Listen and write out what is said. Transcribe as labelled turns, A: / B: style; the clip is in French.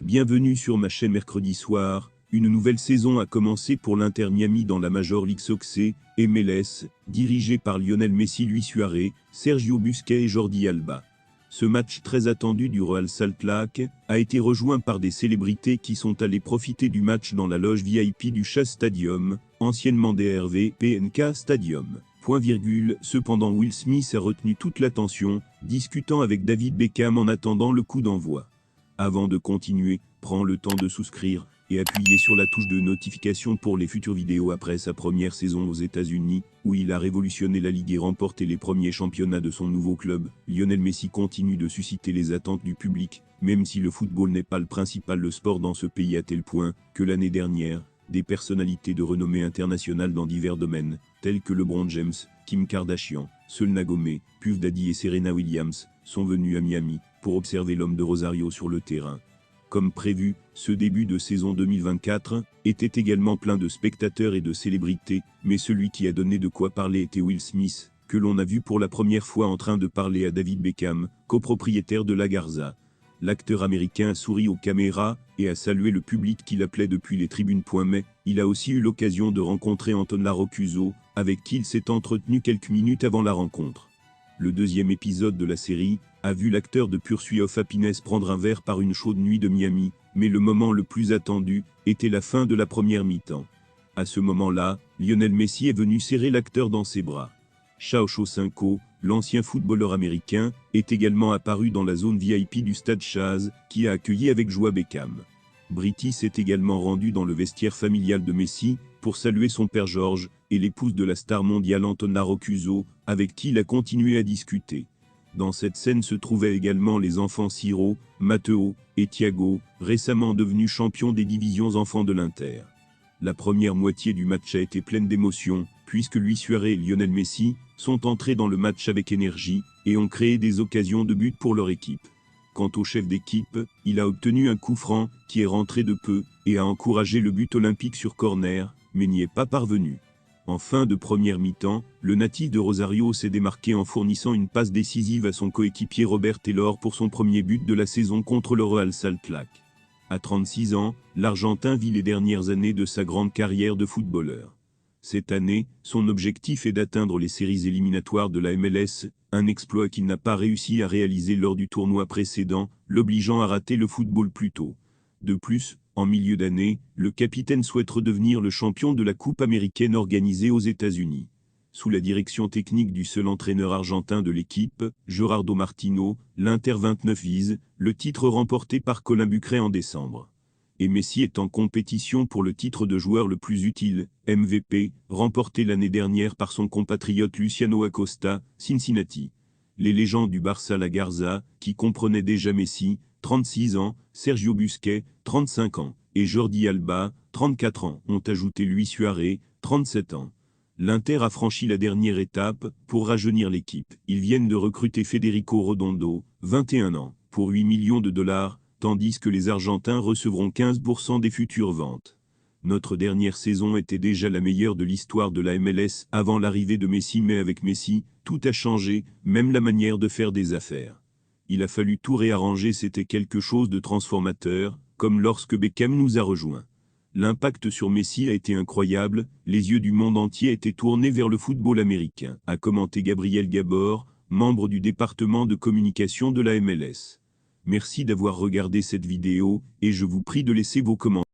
A: Bienvenue sur ma chaîne. Mercredi soir, une nouvelle saison a commencé pour l'Inter Miami dans la Major League Soccer, MLS, dirigée par Lionel Messi, Luis Suarez, Sergio Busquets et Jordi Alba. Ce match très attendu du Real Salt Lake a été rejoint par des célébrités qui sont allées profiter du match dans la loge VIP du Chase Stadium, anciennement DRV PNK Stadium. Cependant Will Smith a retenu toute l'attention, discutant avec David Beckham en attendant le coup d'envoi. Avant de continuer, prends le temps de souscrire et appuyer sur la touche de notification pour les futures vidéos. Après sa première saison aux États-Unis, où il a révolutionné la Ligue et remporté les premiers championnats de son nouveau club, Lionel Messi continue de susciter les attentes du public, même si le football n'est pas le principal sport dans ce pays, à tel point que l'année dernière, des personnalités de renommée internationale dans divers domaines, tels que LeBron James, Kim Kardashian, Selena Gomez, Puff Daddy et Serena Williams, sont venus à Miami pour observer l'homme de Rosario sur le terrain. Comme prévu, ce début de saison 2024 était également plein de spectateurs et de célébrités, mais celui qui a donné de quoi parler était Will Smith, que l'on a vu pour la première fois en train de parler à David Beckham, copropriétaire de la Garza. L'acteur américain a souri aux caméras et a salué le public qui l'appelait depuis les tribunes. Mais il a aussi eu l'occasion de rencontrer Anton Roccuzzo, avec qui il s'est entretenu quelques minutes avant la rencontre. Le deuxième épisode de la série a vu l'acteur de Pursuit of Happiness prendre un verre par une chaude nuit de Miami, mais le moment le plus attendu était la fin de la première mi-temps. À ce moment-là, Lionel Messi est venu serrer l'acteur dans ses bras. Xochitl Cinco, l'ancien footballeur américain, est également apparu dans la zone VIP du stade Chase, qui a accueilli avec joie Beckham. Britney s'est également rendu dans le vestiaire familial de Messi, pour saluer son père George, et l'épouse de la star mondiale Anton Roccuzzo, avec qui il a continué à discuter. Dans cette scène se trouvaient également les enfants Ciro, Matteo et Thiago, récemment devenus champions des divisions enfants de l'Inter. La première moitié du match a été pleine d'émotions, puisque Luis Suarez et Lionel Messi sont entrés dans le match avec énergie et ont créé des occasions de but pour leur équipe. Quant au chef d'équipe, il a obtenu un coup franc qui est rentré de peu et a encouragé le but olympique sur corner, mais n'y est pas parvenu. En fin de première mi-temps, le natif de Rosario s'est démarqué en fournissant une passe décisive à son coéquipier Robert Taylor pour son premier but de la saison contre le Real Salt Lake. À 36 ans, l'Argentin vit les dernières années de sa grande carrière de footballeur. Cette année, son objectif est d'atteindre les séries éliminatoires de la MLS, un exploit qu'il n'a pas réussi à réaliser lors du tournoi précédent, l'obligeant à rater le football plus tôt. De plus, en milieu d'année, le capitaine souhaite redevenir le champion de la Coupe américaine organisée aux États-Unis. Sous la direction technique du seul entraîneur argentin de l'équipe, Gerardo Martino, l'Inter 29 vise le titre remporté par Colin Bucret en décembre. Et Messi est en compétition pour le titre de joueur le plus utile, MVP, remporté l'année dernière par son compatriote Luciano Acosta, Cincinnati. Les légendes du Barça la Garza, qui comprenaient déjà Messi, 36 ans, Sergio Busquets, 35 ans, et Jordi Alba, 34 ans, ont ajouté Luis Suarez, 37 ans. L'Inter a franchi la dernière étape pour rajeunir l'équipe. Ils viennent de recruter Federico Redondo, 21 ans, pour 8 millions de dollars, tandis que les Argentins recevront 15% des futures ventes. Notre dernière saison était déjà la meilleure de l'histoire de la MLS avant l'arrivée de Messi, mais avec Messi, tout a changé, même la manière de faire des affaires. Il a fallu tout réarranger, c'était quelque chose de transformateur, comme lorsque Beckham nous a rejoints. L'impact sur Messi a été incroyable, les yeux du monde entier étaient tournés vers le football américain, a commenté Gabriel Gabor, membre du département de communication de la MLS. Merci d'avoir regardé cette vidéo, et je vous prie de laisser vos commentaires.